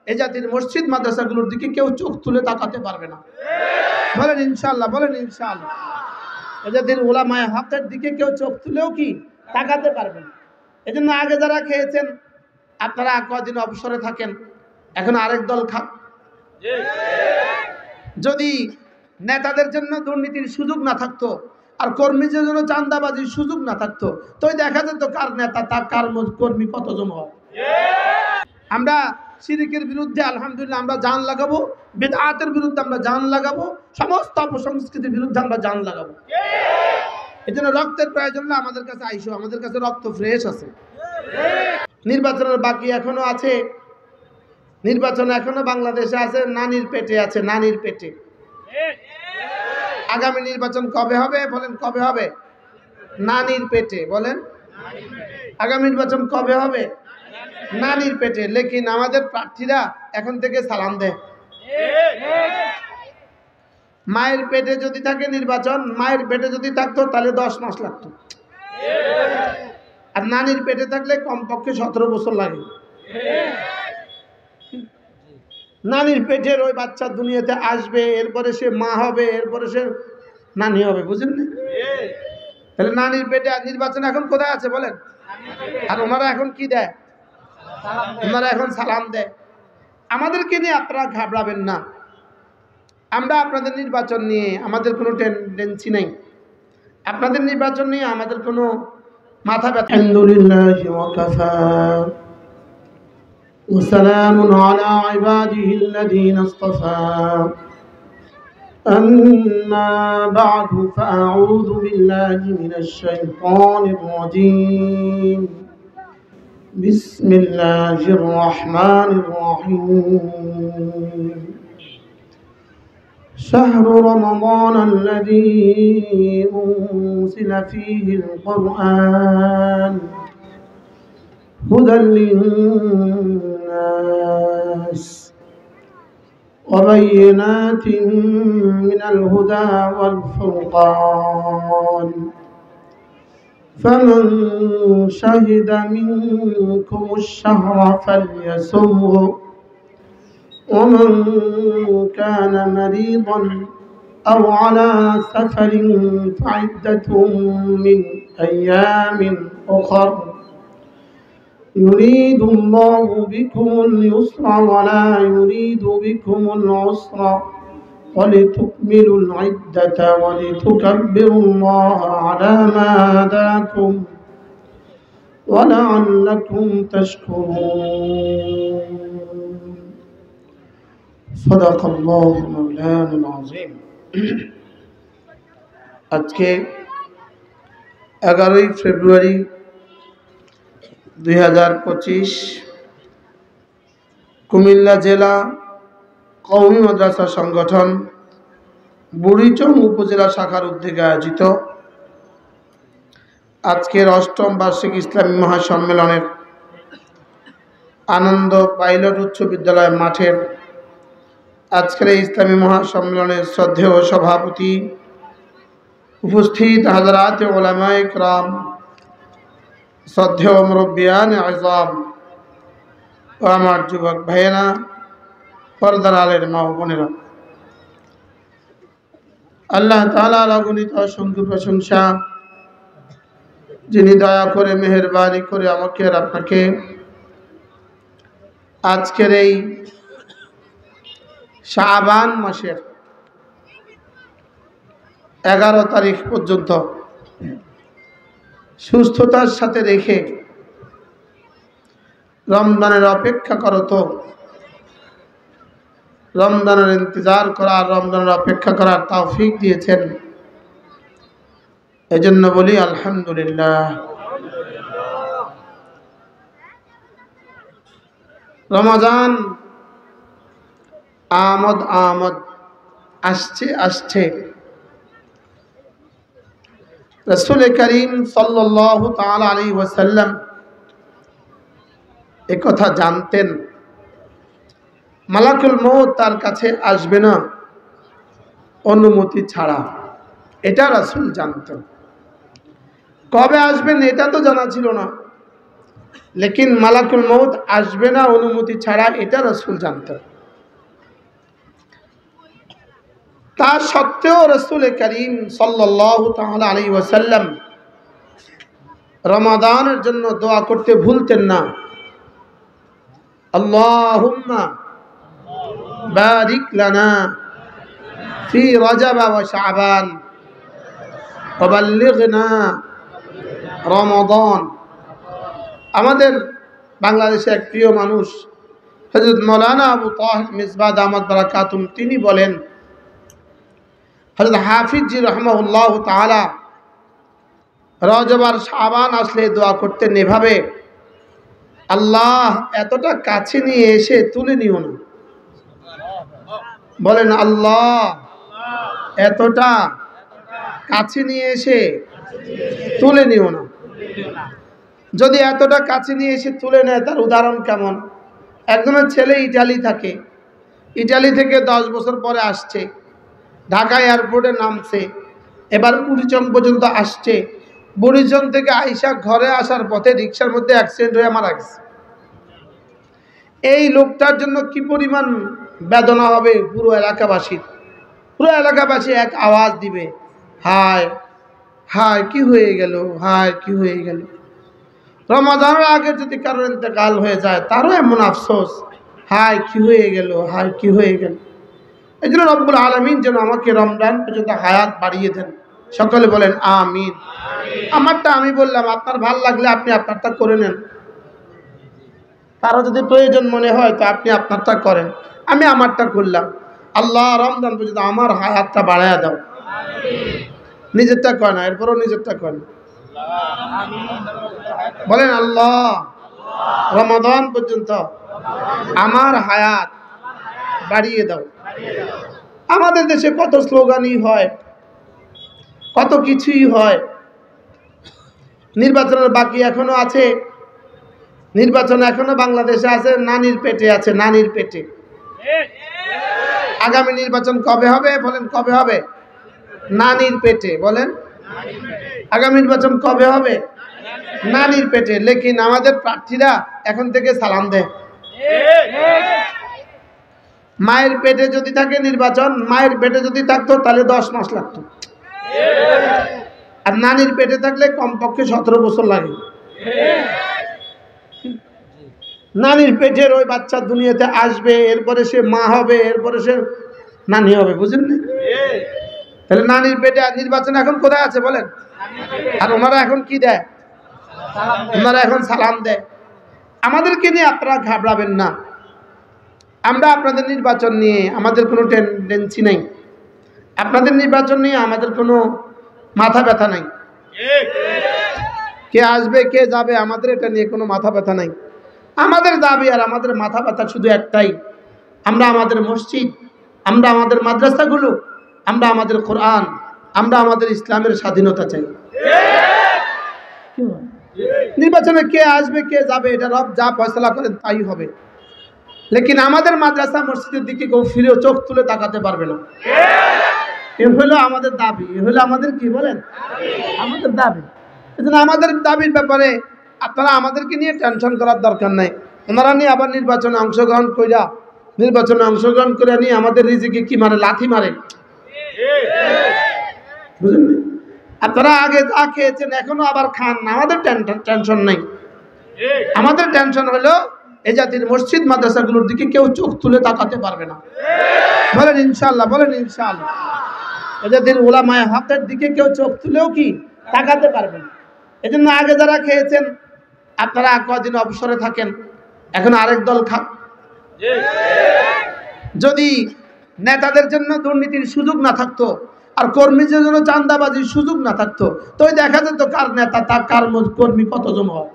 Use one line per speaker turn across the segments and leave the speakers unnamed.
এই জাতির মসজিদ মাদ্রাসাগুলোর দিকে কেউ চোখ তুলে তাকাতে পারবে না। বলেন ইনশাআল্লাহ, বলেন ইনশাআল্লাহ। এই জাতির উলামায়ে হকের দিকে কেউ চোখ তুলেও কি তাকাতে পারবে না। এই জন্য আগে যারা খেয়েছেন আপনারা কদিন অবসরে থাকেন, এখন আরেক দল খান। যদি নেতাদের জন্য দুর্নীতির সুযোগ না থাকতো আর কর্মীদের জন্য চাঁদাবাজির সুযোগ না থাকতো, তো দেখা যেত কার নেতা তার কার কর্মী কতজন হয়। আমরা শিরকের বিরুদ্ধে আলহামদুলিল্লাহ আমরা জান লাগাবো, বিদআতের বিরুদ্ধে আমরা জান লাগাবো, সমস্ত অপসংস্কৃতির বিরুদ্ধে আমরা জান লাগাবো। এই জন্য রক্তের প্রয়োজন না, আমাদের কাছে আইসো, আমাদের কাছে রক্ত ফ্রেশ আছে। নির্বাচনের বাকি এখনো আছে, নির্বাচন এখনো বাংলাদেশে আছে, নানির পেটে আছে, নানির পেটে। আগামী নির্বাচন কবে হবে বলেন? কবে হবে? নানির পেটে। বলেন আগামী নির্বাচন কবে হবে? নানির পেটে। লেকিন আমাদের প্রার্থীরা এখন থেকে সালাম দেয়। মায়ের পেটে যদি থাকে নির্বাচন, মায়ের পেটে যদি থাকতো তাহলে 10 মাস লাগতো, আর নানির পেটে থাকলে কমপক্ষে 17 বছর লাগে। নানির পেটের ওই বাচ্চা দুনিয়াতে আসবে, এরপরে সে মা হবে, এরপরে সে নানি হবে, বুঝলেন না? তাহলে নানির পেটে নির্বাচন এখন কোথায় আছে বলেন? আর ওনারা এখন কি দেয়? ওনারা এখন সালাম দেয়। আমাদেরকে নিয়ে আপনারা ঘাবড়াবেন না, আমরা আপনাদের নির্বাচন নিয়ে আমাদের কোনো টেন্ডেন্সি নেই, আপনাদের নির্বাচন নিয়ে আমাদের কোনো মাথা ব্যথা। আলহামদুলিল্লাহ ওয়া কাফা ওয়া সালামুন আলা ইবাদিহিল্লাযীনা ইসতাফা। أما بعد فأعوذ بالله من الشيطان الرجيم. بسم الله الرحمن الرحيم. شهر رمضان الذي أنزل فيه القرآن هدى للناس وبينات من الهدى والفرقان فمن شهد منكم الشهر فليصمه ومن كان مريضا أو على سفر فعدة من أيام أخر يريد الله بكم اليسر ولا يريد بكم العسر ولتكملوا العدة ولتكبروا الله على ما هداكم ولعلكم تشكرون. صدق الله مولانا العظيم. আজকে 11 ফেব্রুয়ারি 2025 কুমিল্লা জেলা কওমি মাদ্রাসা সংগঠন বুড়িচং উপজেলা শাখার উদ্যোগে আয়োজিত আজকের 8ম বার্ষিক ইসলামী মহাসম্মেলনের আনন্দ পাইলট উচ্চ বিদ্যালয় মাঠের আজকের এই ইসলামী মহাসম্মেলনের শ্রদ্ধেয় সভাপতি, উপস্থিত হাজরাত উলামায়ে কিরাম, শ্রদ্ধেয় মুরব্বিয়ান আযম ও আমার যুবক ভাইয়েরা, পর্দার আলের মা ও বোনেরা, আল্লাহ তাআলার অগণিত অসংখ্য প্রশংসা, যিনি দয়া করে মেহেরবানি করে আমাকে আর আপনাকে আজকের এই শাবান মাসের 11 তারিখ পর্যন্ত সুস্থতার সাথে রেখে রমজানের অপেক্ষা করত, রমজানের ইন্তজার করার, রমজানের অপেক্ষা করার তৌফিক দিয়েছেন। এজন্য বলি আলহামদুলিল্লাহ। রমজান আমদ আমদ, আসছে আসছে। রাসূল করিম সাল্লাল্লাহু তাআলা আলাইহি ওয়াসাল্লাম একথা জানতেন, মালাকুল মউত তার কাছে আসবে না অনুমতি ছাড়া। এটা রাসূল জানতেন। কবে আসবেন এটা তো জানা ছিল না, লেকিন মালাকুল মউত আসবে না অনুমতি ছাড়া, এটা রাসূল জানতেন। তা সত্ত্বেও রাসূল করিম সাল্লাল্লাহু তাআলা আলাইহি ওয়াসাল্লাম রমাদানের জন্য দোয়া করতে ভুলতেন না। আল্লাহুম্মা বারিক লানা ফি রজব ওয়া শাবান ওয়া বাল্লিগনা রমাদান। আমাদের বাংলাদেশে এক প্রিয় মানুষ হযরত মাওলানা আবু তাহের মিসবাহ দামাত বারাকাতুম, তিনি বলেন হযরত হাফিজ জি রাহমাহুল্লাহ তাআলা রজব আর শাবান আসলে দোয়া করতেন এভাবে, আল্লাহ এতটা কাছে নিয়ে এসে তুলে নিও না। বলেন আল্লাহ এতটা কাছে নিয়ে এসে তুলে নিও না। যদি এতটা কাছে নিয়ে এসে তুলে নেয়, তার উদাহরণ কেমন? একজনের ছেলে ইটালি থাকে, ইটালি থেকে 10 বছর পরে আসছে, ঢাকা এয়ারপোর্টে নামছে, এবার বুড়িচং পর্যন্ত আসছে। বুড়িচং থেকে আইসা ঘরে আসার পথে রিক্সার মধ্যে অ্যাক্সিডেন্ট হয়ে মারা গেছে। এই লোকটার জন্য কি পরিমাণ বেদনা হবে পুরো এলাকাবাসীর। পুরো এলাকাবাসী এক আওয়াজ দিবে, হায় হায় কি হয়ে গেল, হায় কি হয়ে গেল। রমাদানের আগে যদি কারোর ইন্তেকাল হয়ে যায়, তারও এমন আফসোস, হায় কি হয়ে গেল, হায় কি হয়ে গেল। এই জন্য রব্বুল আলামিন যেন আমাকে রমজান পর্যন্ত হায়াত বাড়িয়ে দেন। সকলে বলেন আমিন। আমারটা আমি বললাম, আপনার ভাল লাগলে আপনি আপনারটা করে নেন। কারো যদি প্রয়োজন মনে হয় তো আপনি আপনারটা করেন, আমি আমারটা করলাম। আল্লাহ রমজান পর্যন্ত আমার হায়াতটা বাড়াইয়া দাও। নিজেরটা কয় না, এরপরও নিজেরটা কয় না। বলেন আল্লাহ রমাদান পর্যন্ত আমার হায়াত বাড়িয়ে দাও। আমাদের দেশে কত স্লোগানই হয়, কত কিছুই হয়। নির্বাচনের বাকি এখনো আছে, নির্বাচন এখনো বাংলাদেশে আছে, নানির পেটে আছে, নানির পেটে। আগামী নির্বাচন কবে হবে বলেন? কবে হবে? নানির পেটে। বলেন আগামী নির্বাচন কবে হবে? নানির পেটে। লেকিন আমাদের প্রার্থীরা এখন থেকে সালাম দেয়। মায়ের পেটে যদি থাকে নির্বাচন, মায়ের পেটে যদি থাকতো তাহলে 10 মাস লাগতো, আর নানির পেটে থাকলে কমপক্ষে 17 বছর লাগে। নানির পেটের ওই বাচ্চা দুনিয়াতে আসবে, এরপরে সে মা হবে, এরপরে সে নানি হবে, বুঝলেন না? তাহলে নানির পেটে নির্বাচন এখন কোথায় আছে বলেন? আর ওনারা এখন কি দেয়? ওনারা এখন সালাম দেয়। আমাদেরকে নিয়ে আপনারা ঘাবড়াবেন না। আমরা আপনাদের নির্বাচন নিয়ে আমাদের কোনো টেন্ডেন্সি নাই, আপনাদের নির্বাচন নিয়ে আমাদের কোনো মাথা ব্যথা নাই। কে আসবে কে যাবে আমাদের এটা নিয়ে কোনো মাথা ব্যথা নাই। আমাদের দাবি আর আমাদের মাথা ব্যথা শুধু একটাই, আমরা আমাদের মসজিদ, আমরা আমাদের মাদ্রাসাগুলো, আমরা আমাদের কোরআন, আমরা আমাদের ইসলামের স্বাধীনতা চাই। নির্বাচনে কে আসবে কে যাবে এটা রব যা ফয়সালা করেন তাই হবে। লেকিন আমাদের মাদ্রাসা মসজিদের দিকে কেউ ফিরেও চোখ তুলে তাকাতে পারবে না। এ হলো আমাদের দাবি, এ হলো আমাদের কি বলেন? আমাদের দাবি। এজন্য আমাদের দাবির ব্যাপারে আপনারা আমাদেরকে নিয়ে টেনশন করার দরকার নাই। ওনারা নিয়ে আবার নির্বাচনে অংশগ্রহণ করে নিয়ে আমাদের রিজিকে কি মারে? লাথি মারে, বুঝলেন? আপনারা আগে যা খেয়েছেন এখনো আবার খান, আমাদের টেনশন নাই। আমাদের টেনশন হলো এই জাতির মসজিদ মাদ্রাসাগুলোর দিকে কেউ চোখ তুলে তাকাতে পারবে না। বলেন ইনশাআল্লাহ, বলেন ইনশাআল্লাহ। এই জাতির উলামায়ে হকের দিকে কেউ চোখ তুলেও কি তাকাতে পারবে না। এই জন্য আগে যারা খেয়েছেন আপনারা কদিন অবসরে থাকেন, এখন আরেক দল খান। যদি নেতাদের জন্য দুর্নীতির সুযোগ না থাকতো আর কর্মীদের জন্য চাঁদাবাজির সুযোগ না থাকতো, তো দেখা যেত কার নেতা তার কার কর্মী কতজন হয়।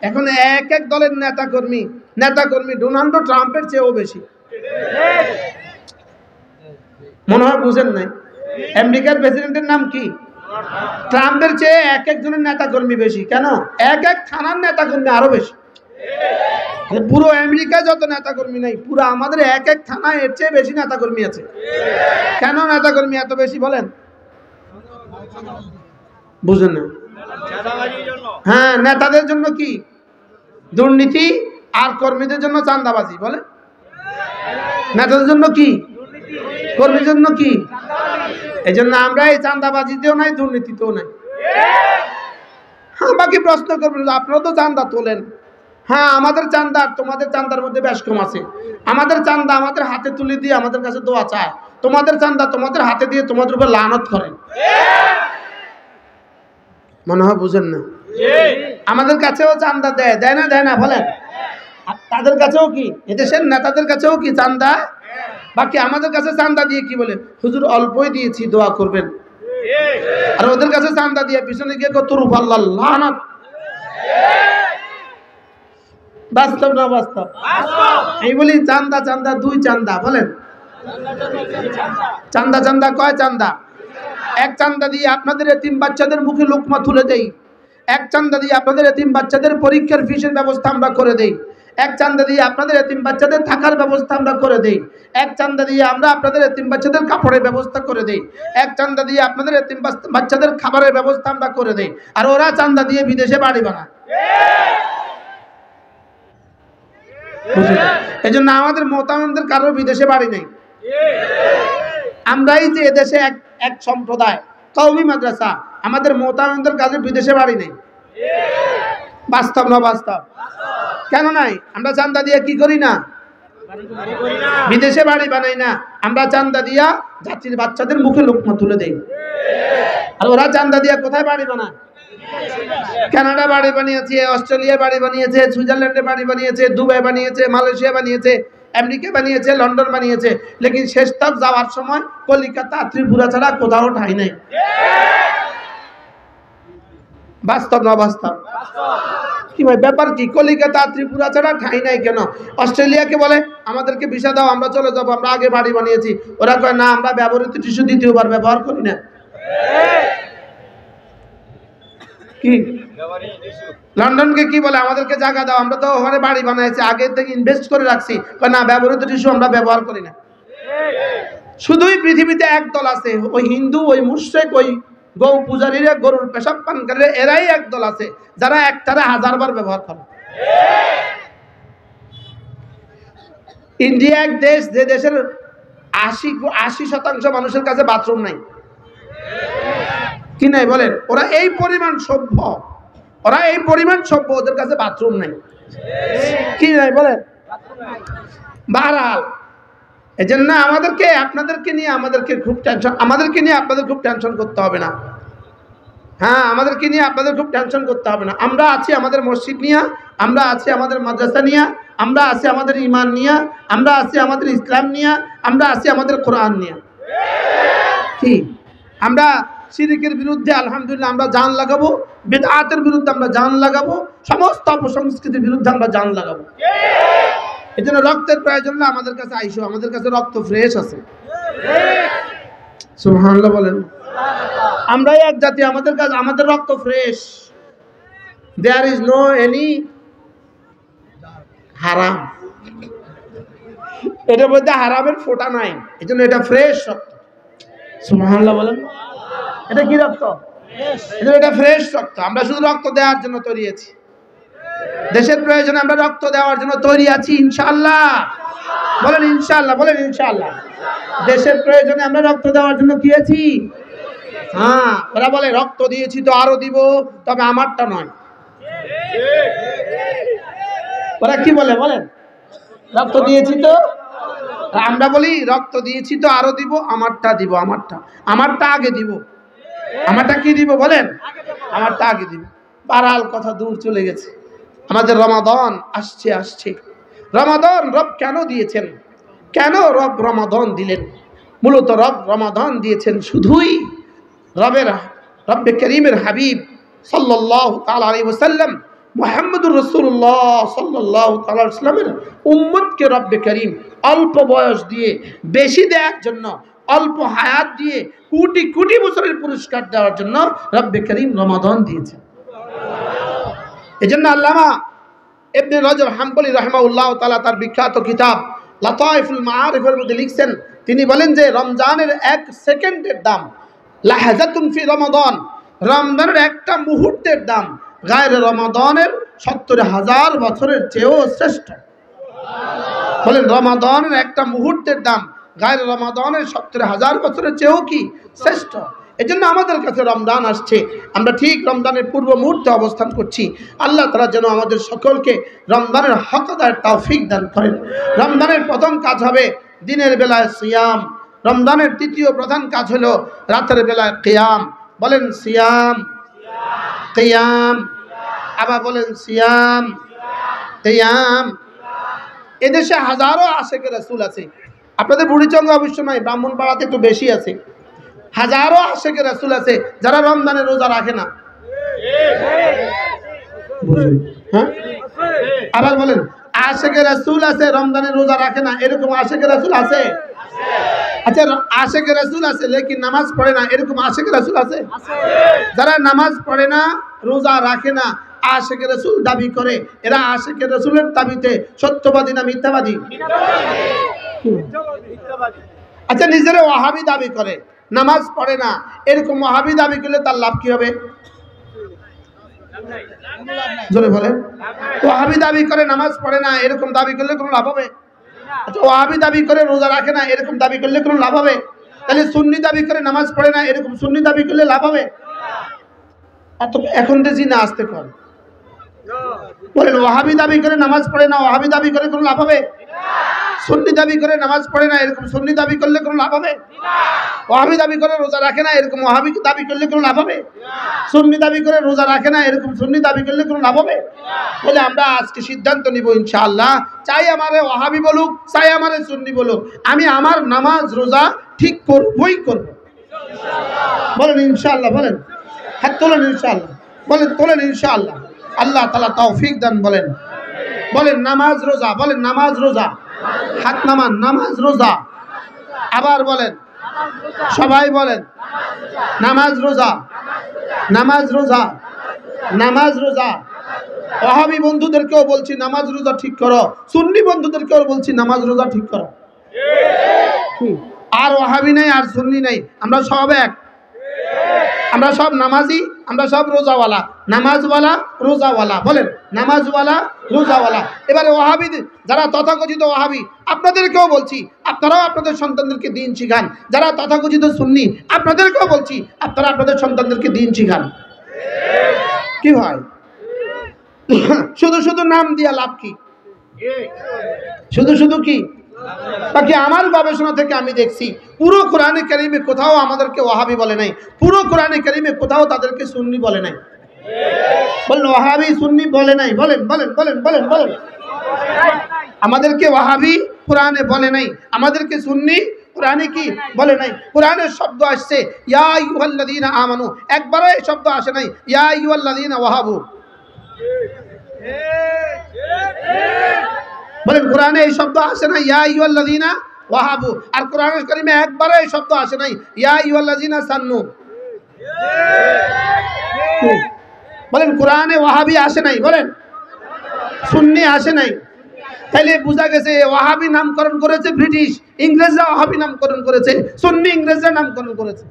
এখন এক এক দলের নেতাকর্মী ডোনাল্ড ট্রাম্পের চেয়েও বেশি। মনে হয় বুঝেন নাই? আমেরিকার প্রেসিডেন্টের নাম কি? ট্রাম্পের চেয়ে এক একজনের নেতাকর্মী বেশি। কেন? এক এক থানার নেতাকর্মী আরো বেশি। পুরো আমেরিকায় যত নেতাকর্মী নাই, পুরো আমাদের এক এক থানায় এর চেয়ে বেশি নেতাকর্মী আছে। কেন নেতাকর্মী এত বেশি বলেন? বুঝেন না? হ্যাঁ, নেতাদের জন্য কি দুর্নীতি, আর কর্মীদের জন্য চাঁদাবাজি। বলে নেতাদের জন্য কি, কর্মীর জন্য কি? এই জন্য আমরা এই চাঁদাবাজিতেও নাই, দুর্নীতিতেও নাই। হ্যাঁ, বাকি প্রশ্ন করবেন আপনারা তো চাঁদা তোলেন। হ্যাঁ, আমাদের চাঁদা তোমাদের চাঁদার মধ্যে বেশ কম আছে। আমাদের চাঁদা আমাদের হাতে তুলে দিয়ে আমাদের কাছে দোয়া চায়, তোমাদের চাঁদা তোমাদের হাতে দিয়ে তোমাদের উপর লানত করেন। মনে হয় বুঝেন না? আমাদের কাছেও চাঁদা দেয়, দেয় না? দেয় না? বলেন। তাদের কাছেও কি, এদেশের নেতাদের কাছেও কি চাঁদা? বাকি আমাদের কাছে চাঁদা দিয়ে কি বলে, হুজুর অল্পই দিয়েছি, দোয়া করবেন। আর ওদের কাছে চাঁদা দিয়ে পিছনে গিয়ে কত রূপ আল্লাহ লানত। বাস্তব না বাস্তব? এই বলি চাঁদা চাঁদা, দুই চাঁদা। বলেন চাঁদা চাঁদা কয় চাঁদা? এক চাঁদা দিয়ে আপনাদের এতিম বাচ্চাদের মুখে লোকমা তুলে দেই। এক চাঁদা দিয়ে আপনাদের এতিম বাচ্চাদের পরীক্ষার ফিসের ব্যবস্থা আমরা করে দেই। এক চাঁদা দিয়ে আপনাদের এতিম বাচ্চাদের থাকার ব্যবস্থা আমরা করে দেই। এক চাঁদা দিয়ে আমরা আপনাদের এতিম বাচ্চাদের কাপড়ের ব্যবস্থা করে দেই। এক চাঁদা দিয়ে আপনাদের এতিম বাচ্চাদের খাবারের ব্যবস্থা আমরা করে দেই। আর ওরা চাঁদা দিয়ে বিদেশে বাড়ি বানায়। এই জন্য আমাদের মোতামেনদের কারোর বিদেশে বাড়ি নেই। আমরাই যে এদেশে এক সম্প্রদায় কওমি মাদ্রাসা, আমাদের মোতামেনদের কাছে বিদেশে বাড়ি নেই। বাস্তব না বাস্তব? কেন নাই? আমরা চাঁদা দিয়ে কি করি না, বিদেশে বাড়ি বানাই না। আমরা চাঁদা দিয়া জাতির বাচ্চাদের মুখে লোকমা তুলে দেই। আর ওরা চাঁদা দিয়া কোথায় বাড়ি বানায়? কানাডা বাড়ি বানিয়েছে, অস্ট্রেলিয়া বাড়ি বানিয়েছে, সুইজারল্যান্ডে বাড়ি বানিয়েছে, দুবাই বানিয়েছে, মালয়েশিয়া বানিয়েছে, আমেরিকা বানিয়েছে, লন্ডন বানিয়েছে। লেকিন শেষ তক যাওয়ার সময় কলিকাতা ত্রিপুরা ছাড়া কোথাও ঠাই নেই। বাস্তব না বাস্তব? কি ভাই ব্যাপার কি? কলিকাতা ত্রিপুরা ছাড়া ঠাই নাই কেন? অস্ট্রেলিয়াকে বলে আমাদেরকে ভিসা দাও, আমরা চলে যাবো, আমরা আগে বাড়ি বানিয়েছি। ওরা কয় না, আমরা ব্যবহৃত টিস্যু দ্বিতীয়বার ব্যবহার করি না। কি লন্ডনকে কি বলে আমাদেরকে জায়গা দাও, আমরা তো ওখানে বাড়ি বানাইছি, আগে থেকে ইনভেস্ট করে রাখছি। না, ব্যবহৃত টিস্যু আমরা ব্যবহার করি না। শুধুই পৃথিবীতে এক দল আছে, ওই হিন্দু, ওই মুশরিক, ওই গৌ পূজারীরা, গরুর পেশাব পানকারীরা, এরাই এক দল আছে যারা একটারে 1000 বার ব্যবহার করে। ইন্ডিয়া এক দেশ, যে দেশের 80% মানুষের কাছে বাথরুম নাই। কি নাই বলেন? ওরা এই পরিমাণ সভ্য, ওরা এই পরিমাণ সভ্য, ওদের কাছে বাথরুম নাই। কি নাই বলেন? বারহাল এই জন্য আমাদেরকে আপনাদেরকে নিয়ে আমাদেরকে খুব টেনশন, আমাদেরকে নিয়ে আপনাদের খুব টেনশন করতে হবে না। হ্যাঁ, আমাদেরকে নিয়ে আপনাদের খুব টেনশন করতে হবে না। আমরা আছি আমাদের মসজিদ নিয়ে, আমরা আছি আমাদের মাদ্রাসা নিয়ে, আমরা আছি আমাদের ঈমান নিয়ে, আমরা আছি আমাদের ইসলাম নিয়ে, আমরা আছি আমাদের কোরআন নিয়ে। কি আমরা শিরকের বিরুদ্ধে আলহামদুলিল্লাহ আমরা জান লাগাবো, বিদআতের বিরুদ্ধে আমরা জান লাগাবো, সমস্ত অপসংস্কৃতির বিরুদ্ধে আমরা জান লাগাবো। এই জন্য রক্তের প্রয়োজন না, আমাদের কাছে আইসো, আমাদের কাছে রক্ত ফ্রেশ আছে। সুবহানাল্লাহ বলেন। আমরাই এক জাতি, আমাদের কাছে আমাদের রক্ত fresh. There is no any হারাম, এটার মধ্যে হারামের ফোঁটা নাই। এই জন্য এটা ফ্রেশ রক্ত। সুবহানাল্লাহ বলেন। এটা কি রক্ত? এটা ফ্রেশ রক্ত। আমরা শুধু রক্ত দেওয়ার জন্য তৈরি আছি। দেশের প্রয়োজনে আমরা রক্ত দেওয়ার জন্য তৈরি আছি ইনশাআল্লাহ। বলেন ইনশাআল্লাহ, বলেন ইনশাআল্লাহ। দেশের প্রয়োজনে আমরা রক্ত দেওয়ার জন্য কি আছি? হ্যাঁ, ওরা বলে রক্ত দিয়েছি তো আরো দিব, তবে আমারটা নয়। ওরা কি বলে বলেন? রক্ত দিয়েছি তো, আমরা বলি রক্ত দিয়েছি তো আরো দিব, আমারটা দিব, আমারটা আগে দিব। আমারটা কি দিব বলেন? আমারটা আগে দিব। বারহাল কথা দূর চলে গেছে। আমাদের রমাদান আসছে। রমাদান রব কেন দিয়েছেন? কেন রব রমাদান দিলেন? মূলত রব রমাদান দিয়েছেন শুধুই রব্বে করিমের হাবিব সাল্লাল্লাহু তাআলা আলাইহি ওয়াসাল্লাম মুহাম্মদুর রাসূলুল্লাহ সাল্লাল্লাহু তাআলা আলাইহি ওয়াসাল্লামের উম্মতকে রব্বে করিম অল্প বয়স দিয়ে বেশি দেওয়ার জন্য, অল্প হায়াত দিয়ে কোটি কোটি বছরের পুরস্কার দেওয়ার জন্য রব্বে করিম রমাদান দিয়েছেন। এজন্য আল্লামা ইবনে রজব হাম্বলি রাহিমাহুল্লাহ তাআলা তার বিখ্যাত কিতাব লাতাইফুল মাআরিফের মধ্যে লিখছেন, তিনি বলেন যে রমজানের 1 সেকেন্ডের দাম লাহাজাতুন ফি রমাদান, রমজানের একটা মুহূর্তের দাম গায়রে রমাদানের ৭০,০০০ বছরের চেয়েও শ্রেষ্ঠ। বলেন রমাদানের একটা মুহূর্তের দাম গায়রে রমাদানের ৭০,০০০ বছরের চেয়েও কি শ্রেষ্ঠ। এজন্য আমাদের কাছে রমজান আসছে, আমরা ঠিক রমজানের পূর্ব মুহূর্তে অবস্থান করছি। আল্লাহ তাআলা যেন আমাদের সকলকে রমজানের হক আদায়ের তৌফিক দান করেন। রমজানের প্রথম কাজ হবে দিনের বেলায় সিয়াম। রমজানের দ্বিতীয় প্রধান কাজ হলো রাতের বেলায় কিয়াম। বলেন সিয়াম, কিয়াম, আবার বলেন সিয়াম, কিয়াম। এদেশে হাজারো আশিকে রাসূল আছে। আপনাদের বুড়িচঙ্গে অবশ্য নয়, ব্রাহ্মণপাড়াতে একটু বেশি আছে। হাজারো আশিকে রাসূল আছে যারা রমজানে রোজা রাখে না। হ্যাঁ, আবার বলেন আশিকে রাসূল আছে রমজানে রোজা রাখে না, এরকম আশিকে রাসূল আছে? আচ্ছা, আশিকে রাসূল আছে লেকিন নামাজ পড়ে না, এরকম আশিকে রাসূল আছে? যারা নামাজ পড়ে না, রোজা রাখে না, আশিকে রাসূল দাবি করে, এরা আশিকে রাসূলের দাবিতে সত্যবাদী না মিথ্যাবাদী? আচ্ছা, নিজেরা ওয়াহাবি দাবি করে, নামাজ পড়ে না, এরকম ওয়াহাবি দাবি করলে তার লাভ কি হবে? জোরে বলেন। ওয়াহাবি দাবি করে নামাজ পড়ে না, এরকম দাবি করলে কোনো লাভ হবে? আচ্ছা, ওয়াহাবি দাবি করে রোজা রাখে না, এরকম দাবি করলে কোনো লাভ হবে? তাহলে সুন্নি দাবি করে নামাজ পড়ে না, এরকম সুন্নি দাবি করলে লাভ হবে? এখন দেখি না আসতে কর বলেন ওয়াহাবি দাবি করে নামাজ পড়ে না, ওয়াহাবি দাবি করে কোনো লাভ হবে? সুন্নি দাবি করে নামাজ পড়ে না, এরকম সুন্নি দাবি করলে কোনো লাভ হবে? ওয়াহাবি দাবি করে রোজা রাখে না, এরকম ওয়াহাবি দাবি করলে কোনো লাভ হবে? সুন্নি দাবি করে রোজা রাখে না, এরকম সুন্নি দাবি করলে কোনো লাভ হবে? বলে আমরা আজকে সিদ্ধান্ত নিব ইনশাআল্লাহ, চাই আমারে ওয়াহাবি বলুক, চাই আমারে সুন্নি বলুক, আমি আমার নামাজ রোজা ঠিক করবই করব। বলেন ইনশাআল্লাহ, বলেন হাত তোলেন ইনশাআল্লাহ, বলেন তোলেন ইনশাআল্লাহ। আল্লাহ তাআলা তৌফিক দান। বলেন, বলেন নামাজ রোজা, বলেন নামাজ রোজা, হাত নামান, নামাজ রোজা। আবার বলেন, সবাই বলেন নামাজ রোজা, নামাজ রোজা, নামাজ রোজা। ওয়াহাবি বন্ধুদেরকেও বলছি নামাজ রোজা ঠিক করো, সুন্নি বন্ধুদেরকেও বলছি নামাজ রোজা ঠিক করো। আর ওয়াহাবি নাই আর সুন্নি নাই, আমরা সব এক, আমরা সব নামাজি, আমরা সব রোজাওয়ালা, নামাজওয়ালা রোজাওয়ালা। বলেন নামাজওয়ালা রোজাওয়ালা। এবারে ওয়াহাবি যারা তথাকথিত ওয়াহাবি, আপনাদেরকেও বলছি আপনারাও আপনাদের সন্তানদেরকে দিন শিখান। যারা তথাকথিত সুন্নি, আপনাদেরকেও বলছি আপনারা আপনাদের সন্তানদেরকে দিন শিখান। কি ভাই, শুধু শুধু নাম দিয়া লাভ কি? শুধু শুধু কি? বাকি আমার গবেষণা থেকে আমি দেখছি পুরো কোরআনে কারিমে কোথাও আমাদেরকে ওয়াহাবি বলে নাই, পুরো কোরআনে কারিমে কোথাও তাদেরকে সুন্নি বলে নাই। বলেন ওয়াহাবি সুন্নি বলে নাই, বলেন বলেন বলেন বলেন বলেন। আমাদেরকে ওয়াহাবি কোরআনে বলে নাই, আমাদেরকে সুন্নি কোরআনে কি বলে নাই। কোরআনের শব্দ আসছে ইয়া আইয়ুহাল্লাযীনা আমানু, একবারও এই শব্দ আসে নাই ইয়া আইয়ুহাল্লাযীনা ওয়াহাবু। বলেন কোরআনে এই শব্দ আসে না ইয়া আইয়ুহাল্লাযীনা ওয়াহাবু, আর কোরআনের কারিমে একবারও এই শব্দ আসে নাই ইয়া আইয়ুহাল্লাযীনা সান্নু। বলেন কোরআনে ওয়াহাবি আসে নাই, বলেন সুন্নি আসে নাই। তাইলে বোঝা গেছে ওয়াহাবি নামকরণ করেছে ব্রিটিশ, ইংরেজরা ওয়াহাবি নামকরণ করেছে, সুন্নি ইংরেজরা নামকরণ করেছে।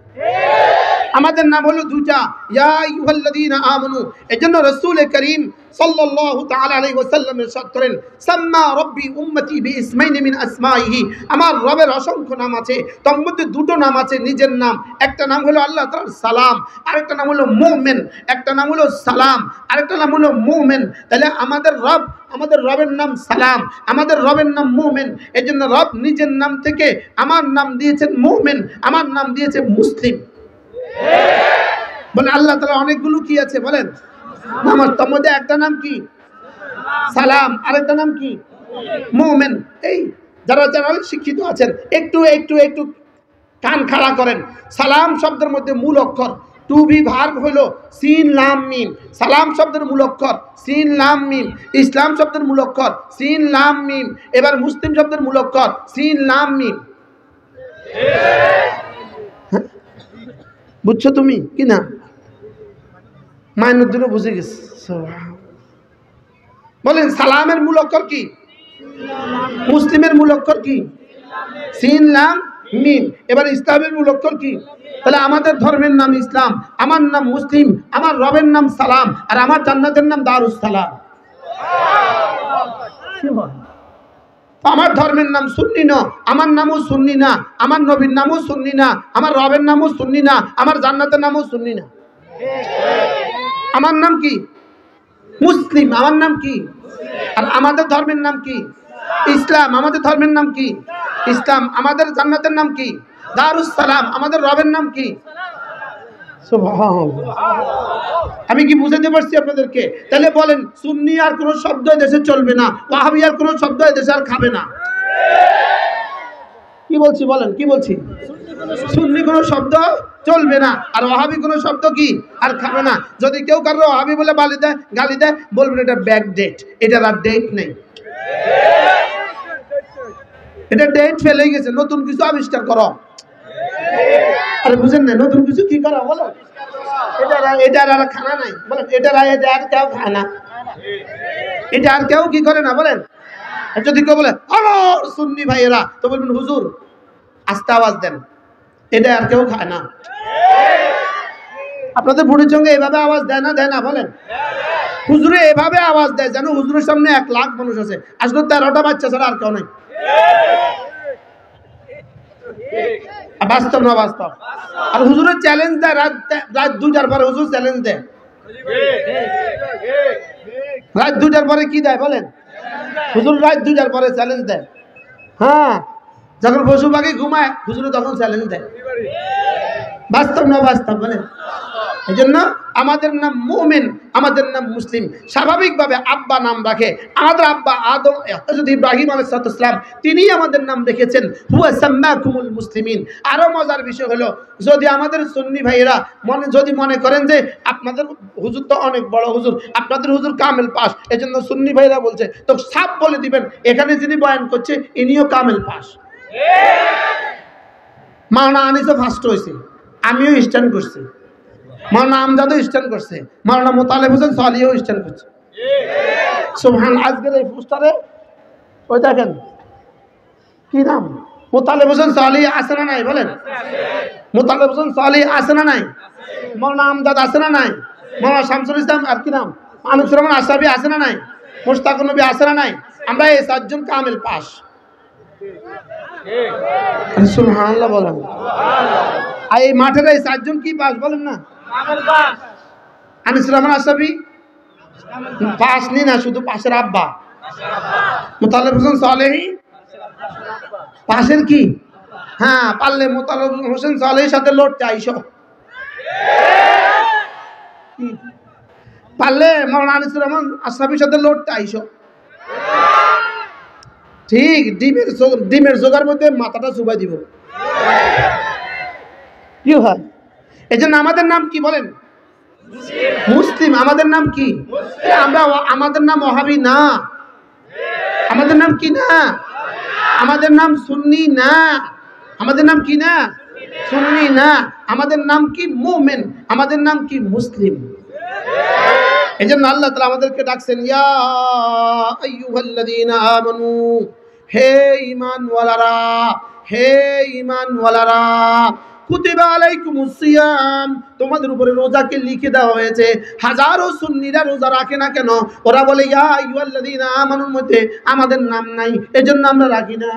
আমাদের নাম হলো দুইটা, ইয়া আইয়ুহাল্লাযীনা আমানু। এজন্য রাসূল করিম সাল্লাল্লাহু তাআলা আলাইহি ওয়াসাল্লাম ইরশাদ করেন সাম্মা রাব্বি উম্মতি বিইসমাইনি মিন আসমাইহি। আমার রবের অসংখ্য নাম আছে, তার মধ্যে দুটো নাম আছে নিজের নাম। একটা নাম হলো আল্লাহ তাআলার সালাম, আরেকটা নাম হলো মুমিন। একটা নাম হলো সালাম, আরেকটা নাম হলো মুমিন। তাহলে আমাদের রব, আমাদের রবের নাম সালাম, আমাদের রবের নাম মুমিন। এজন্য রব নিজের নাম থেকে আমার নাম দিয়েছেন মুমিন, আমার নাম দিয়েছে মুসলিম। বলেন আল্লাহ তাআলা অনেকগুলো কি আছে বলেন নামাজ, তার মধ্যে একটা নাম কি সালাম, আরেকটা নাম কি মুমিন। এই যারা যারা শিক্ষিত আছেন একটু একটু একটু কান খাড়া করেন। সালাম শব্দের মধ্যে মূল অক্ষর টু বি ভার্ব হলো সিন লাম মিম। সালাম শব্দের মূল অক্ষর সিন লাম মিম। ইসলাম শব্দের মূল অক্ষর সিন লাম মিম। এবার মুসলিম শব্দের মূল অক্ষর সিন লাম মিম। বুঝছো তুমি কি না? মাইনুদ্দিনও বুঝে গেছে। বলেন সালামের মূল অক্ষর কি? মুসলিমের মূল অক্ষর কি? সিন লাম মিম। এবার ইসলামের মূল অক্ষর কি? তাহলে আমাদের ধর্মের নাম ইসলাম, আমার নাম মুসলিম, আমার রবের নাম সালাম, আর আমার জান্নাতের নাম দারুস সালাম। আমার ধর্মের নাম সুন্নি না, আমার নামও সুন্নি না, আমার নবীর নামও সুন্নি না, আমার রবের নামও সুন্নি না, আমার জান্নাতের নামও সুন্নি না। আমার নাম কি? মুসলিম। আমার নাম কি? আর আমাদের ধর্মের নাম কি? ইসলাম। আমাদের ধর্মের নাম কি? ইসলাম। আমাদের জান্নাতের নাম কি? দারুস সালাম। আমাদের রবের নাম কি? সুবহানাল্লাহ। আমি কি বুঝাতে পারছি আপনাদেরকে? তাহলে বলেন, সুন্নি আর কোনো শব্দ দেশে চলবে না, ওয়াহাবি আর কোনো শব্দ দেশে আর খাবে না। কি বলছি বলেন, কি বলছি? সুন্নি কোনো শব্দ চলবে না, আর ওয়াহাবি কোনো শব্দ কি আর খাবে না। যদি কেউ কারো ওয়াহাবি বলে গালি দেয়, বলবেন এটা ব্যাক ডেট, এটার আর ডেট নেই, এটা ডেট ফেলে গেছে, নতুন কিছু আবিষ্কার করো। আরে বুঝেন না, নতুন কিছু কি করো বলো? এটার আর খানা নাই বলেন, এটার আর কেউ খায় না, এটা আর কেউ কি করে না বলেন। যদি কেউ বলে আমার সুন্নি ভাইয়েরা, তো বলবেন হুজুর আস্তে আওয়াজ দেন, এটা আর কেউ খায় না। আপনাদের বুড়ির সঙ্গে এভাবে আওয়াজ দেয় না বলেন? হুজুরে এভাবে আওয়াজ দেয় যেন হুজুরের সামনে 1 লাখ মানুষ আছে, আসলে 13টা বাচ্চা ছাড়া আর কেউ নাই। বাস্তব না বাস্তব? আর হুজুরের চ্যালেঞ্জ দেয় রাত 2টার পরে, হুজুর চ্যালেঞ্জ দেয় রাত 2টার পরে। কি দেয় বলেন? হুজুর রাত 2টার পরে চ্যালেঞ্জ দেয়। হ্যাঁ, যখন পশু পাখি ঘুমায় হুজুর তখন চ্যালেঞ্জ দেয়। বাস্তব না বাস্তব বলেন? এই জন্য আমাদের নাম মুমিন, আমাদের নাম মুসলিম। স্বাভাবিকভাবে আব্বা নাম রাখে, আমাদের আব্বা আদম হযরত ইব্রাহিম আলাইহিস সালাম, তিনিই আমাদের নাম রেখেছেন হুয়া সাম্মাকুমুল মুসলিমিন। আরো মজার বিষয় হলো, যদি আমাদের সুন্নি ভাইয়েরা যদি মনে করেন যে আপনাদের হুজুর তো অনেক বড় হুজুর, আপনাদের হুজুর কামেল পাস, এজন্য সুন্নি ভাইয়েরা বলছে, তো সাফ বলে দিবেন এখানে যিনি বয়ান করছে ইনিও কামেল পাস। মাওলানা আনিসও ফার্স্ট হয়েছে, আমিও স্ট্যান্ড করছি, মাওলানা আমজাদও স্ট্যান্ড করছে, মাওলানা মোতালেব হোসেন সালিও স্ট্যান্ড করছে। সুবহান। আজকের এই পোস্টারে ওই দেখেন কি নাম, মোতালেব হোসেন সালি আছে না নাই বলেন? মোতালেব হোসেন সালি আছে না নাই? মাওলানা আমজাদ আছে না নাই? মাওলানা শামসুল ইসলাম আর কি নাম, আনিসুর রহমান আশরাফি আছে না নাই? মুশতাকুর নবী আছে না নাই? আমরা এই 4 জন কামেল পাস। সুবহানাল্লাহ বলেন। আর এই মাঠের এই 4 জন কি পাস বলেন না? আনিসুর রহমান আশরাফি পাস নি না, শুধু পাশের আব্বা। মোতালেব হোসেন সালেহি পাশের কি? হ্যাঁ, পারলে মোতালেব হোসেন সালেহির সাথে লড়তে আইসো, পারলে মাওলানা আনিসুর রহমান আশরাফির সাথে লড়তে আইসো। ঠিক ডিমের জোগার মধ্যে মাথাটা চুবাই দিব। কি হয়? এই জন্য আমাদের নাম কি বলেন? মুসলিম। আমাদের নাম কি? আমরা আমাদের নাম ওয়াহাবি না, আমাদের নাম কি না? আমাদের নাম সুন্নি না। আমাদের নাম কি না? সুন্নি না। আমাদের নাম কি? মুমিন। আমাদের নাম কি? মুসলিম। এই জন্য আল্লাহ তাআলা আমাদেরকে ডাকছেন, ইয়া আইয়ুহাল্লাযীনা আমানু, হে ঈমানওয়ালারা, হে ঈমানওয়ালারা, কুতিবা আলাইকুমুস সিয়াম, তোমাদের উপরে রোজাকে লিখে দেওয়া হয়েছে। হাজারো সুন্নিরা রোজা রাখে না কেন? ওরা বলে ইয়া আইয়ুহাল্লাযীনা আমানুর মধ্যে আমাদের নাম নাই, এজন্য আমরা রাখি না।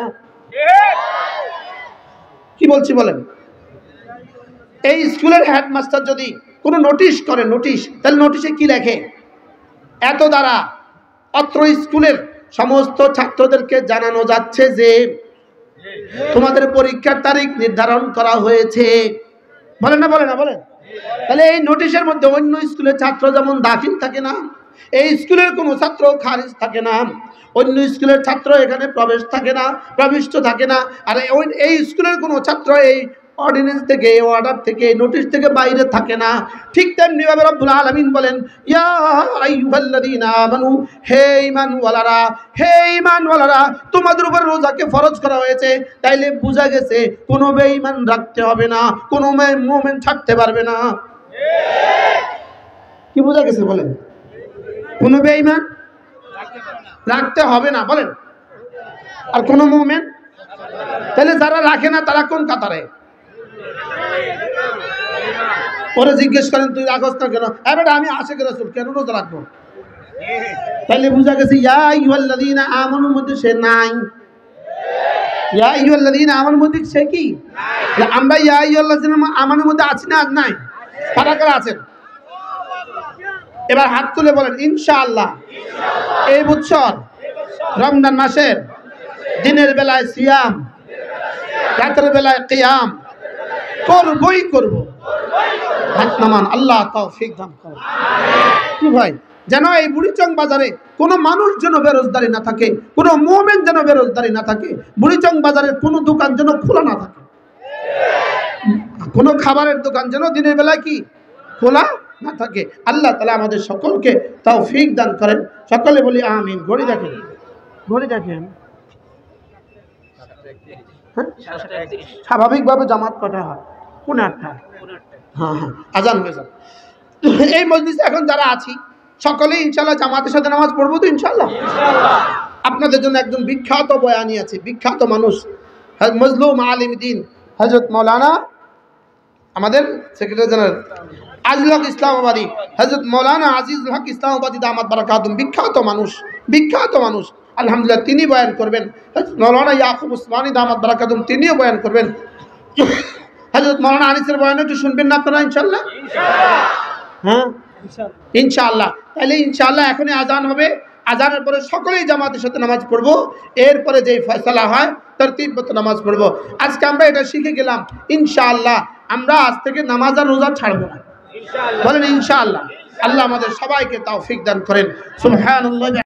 কি বলছি বলেন? এই স্কুলের হেডমাস্টার যদি কোনো নোটিশ করে, নোটিশ, তাহলে নোটিশে কি লেখে? এত দ্বারা অত্র স্কুলের সমস্ত ছাত্রদেরকে জানানো যাচ্ছে যে তোমাদের পরীক্ষার তারিখ নির্ধারণ করা হয়েছে। বলেন না বলেন না বলেন? তাহলে এই নোটিশের মধ্যে অন্য স্কুলের ছাত্র যেমন দাখিল থাকে না, এই স্কুলের কোনো ছাত্র খারিজ থাকে না, অন্য স্কুলের ছাত্র এখানে প্রবেশ থাকে না, প্রবিষ্ট থাকে না, আর এই স্কুলের কোনো ছাত্র এই অর্ডিন্যান্স থেকে, এই অর্ডার থেকে, এই নোটিশ থেকে বাইরে থাকে না। ঠিক তেমনি ভাবে রব্বুল আলামিন বলেন, ইয়া আইয়ুহাল্লাযীনা আমানু, হে ঈমানওয়ালারা, হে ঈমানওয়ালারা, তোমাদের উপর রোজাকে ফরজ করা হয়েছে। তাইলে বোঝা গেছে কোনো বেঈমান রাখতে হবে না, কোনো মুমিন ছাড়তে পারবে না। কি বোঝা গেছে বলেন? কোনো বেঈমান রাখতে হবে না বলেন, আর কোনো মুমিন তাহলে যারা রাখে না তারা কোন কাতারে? পরে জিজ্ঞেস করেন তুই রাখস না কেন? এবার আমি আশিক রাসূল কেন রোজা রাখবো? তাহলে বুঝা গেছে ইয়া আইয়ুহাল্লাযীনা আমানুর মধ্যে সে নাই। ইয়া আইয়ুহাল্লাযীনা আমানুর মধ্যে সে কি? আমরা ইয়া আইয়ুহাল্লাযীনা আমানুর মধ্যে আছি না? নাই। কারা কারা আছেন? এবার হাত তুলে বলেন ইনশাআল্লাহ এই বছর রমজান মাসের দিনের বেলায় সিয়াম, রাতের বেলায় কিয়াম করবই করব। হাত নামান, আল্লাহ তৌফিক দান করুন। কি ভাই, যেন এই বুড়িচং বাজারে কোনো মানুষ যেন বেরোজগারি না থাকে, কোনো মুমিন যেন বেরোজগারি না থাকে, বুড়িচং বাজারের কোনো দোকান যেন খোলা না থাকে, কোনো খাবারের দোকান যেন দিনের বেলায় কি খোলা না থাকে। আল্লাহ তাআলা আমাদের সকলকে তৌফিক দান করেন। সকলে বলি আমিন। ঘড়ি দেখেন, ঘড়ি দেখেন, স্বাভাবিকভাবে জামাত কটা হয়? 8:30। হ্যাঁ হ্যাঁ, আজান হয়ে যাবে। এই মজলিসে এখন যারা আছি সকলেই ইনশাআল্লাহ জামাতের সাথে নামাজ পড়বো তো ইনশাআল্লাহ। আপনাদের জন্য একজন বিখ্যাত বয়ানী আছে, বিখ্যাত মানুষ, মজলুম আলিম দ্বীন হযরত মাওলানা, আমাদের সেক্রেটারি জেনারেল আজিজুল হক ইসলামাবাদী, হযরত মাওলানা আজিজুল হক ইসলামাবাদী দামাত বারাকাতুহুম, বিখ্যাত মানুষ, বিখ্যাত মানুষ। আলহামদুলিল্লাহ তিনি বয়ান করবেন। মাওলানা ইয়াকুব উসমানী দামাত বারাকাতুহুম তিনিও বয়ান করবেন। হযরত মাওলানা আনিসের বয়ান একটু শুনবেন না আপনারা ইনশাআল্লাহ? হ্যাঁ ইনশাআল্লাহ। তাহলে ইনশাআল্লাহ এখনই আজান হবে, আজানের পরে সকলেই জামাতের সাথে নামাজ পড়বো, এরপরে যেই ফয়সালা হয় তরতিব মতো নামাজ পড়বো। আজকে আমরা এটা শিখে গেলাম ইনশাআল্লাহ আমরা আজ থেকে নামাজ আর রোজা ছাড়বো না। বলেন ইনশাআল্লাহ। আল্লাহ আমাদের সবাইকে তৌফিক দান করেন। সুবহানাল্লাহ।